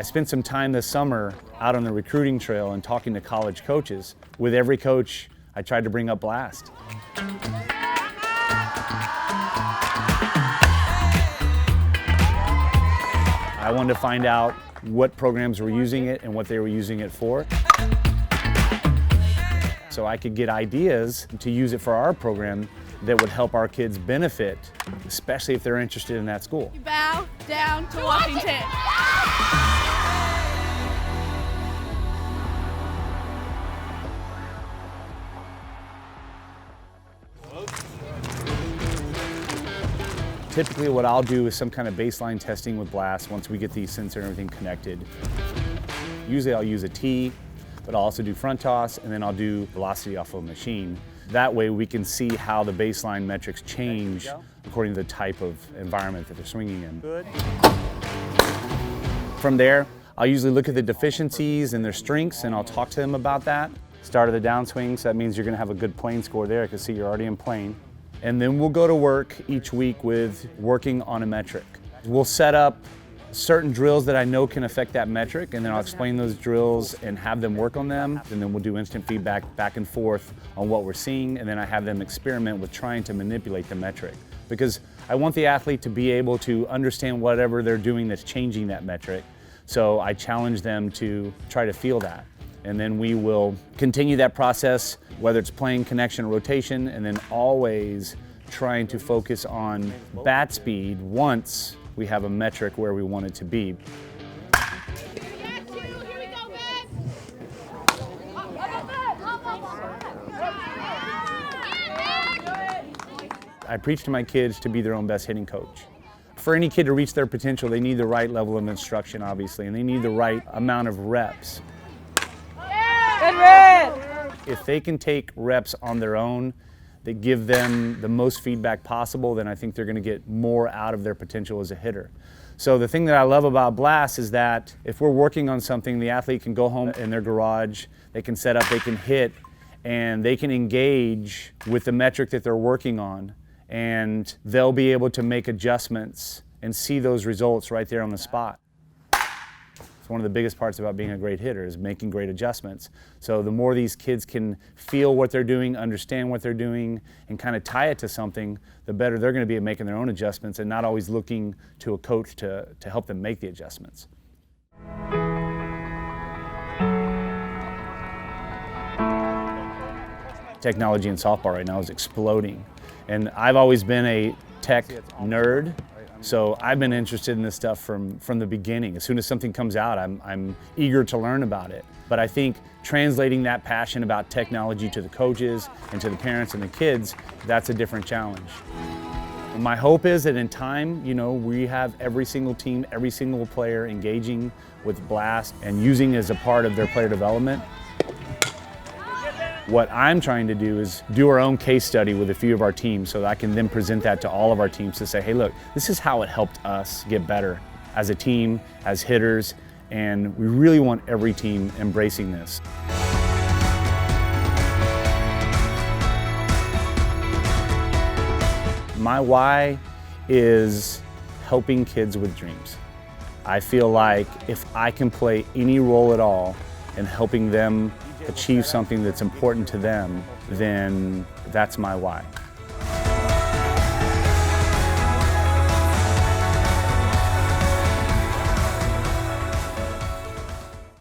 I spent some time this summer out on the recruiting trail and talking to college coaches. With every coach, I tried to bring up Blast. I wanted to find out what programs were using it and what they were using it for, so I could get ideas to use it for our program that would help our kids benefit, especially if they're interested in that school. You bow down to Washington. Typically what I'll do is some kind of baseline testing with Blast once we get the sensor and everything connected. Usually I'll use a tee, but I'll also do front toss, and then I'll do velocity off of a machine. That way we can see how the baseline metrics change according to the type of environment that they're swinging in. Good. From there, I'll usually look at the deficiencies and their strengths, and I'll talk to them about that. Start of the downswing, so that means you're going to have a good plane score there. I can see you're already in plane. And then we'll go to work each week with working on a metric. We'll set up certain drills that I know can affect that metric, and then I'll explain those drills and have them work on them, and then we'll do instant feedback back and forth on what we're seeing, and then I have them experiment with trying to manipulate the metric. Because I want the athlete to be able to understand whatever they're doing that's changing that metric, so I challenge them to try to feel that. And then we will continue that process, whether it's playing, connection, or rotation, and then always trying to focus on bat speed once we have a metric where we want it to be. I preach to my kids to be their own best hitting coach. For any kid to reach their potential, they need the right level of instruction, obviously, and they need the right amount of reps. Good red. If they can take reps on their own that give them the most feedback possible, then I think they're going to get more out of their potential as a hitter. So the thing that I love about Blast is that if we're working on something, the athlete can go home in their garage, they can set up, they can hit, and they can engage with the metric that they're working on, and they'll be able to make adjustments and see those results right there on the spot. One of the biggest parts about being a great hitter is making great adjustments. So the more these kids can feel what they're doing, understand what they're doing, and kind of tie it to something, the better they're going to be at making their own adjustments and not always looking to a coach to help them make the adjustments. Technology in softball right now is exploding. And I've always been a tech nerd. So I've been interested in this stuff from the beginning. As soon as something comes out, I'm eager to learn about it. But I think translating that passion about technology to the coaches and to the parents and the kids, that's a different challenge. My hope is that in time, we have every single team, every single player engaging with Blast and using it as a part of their player development. What I'm trying to do is do our own case study with a few of our teams so that I can then present that to all of our teams to say, hey, look, this is how it helped us get better as a team, as hitters, and we really want every team embracing this. My why is helping kids with dreams. I feel like if I can play any role at all in helping them achieve something that's important to them, then that's my why.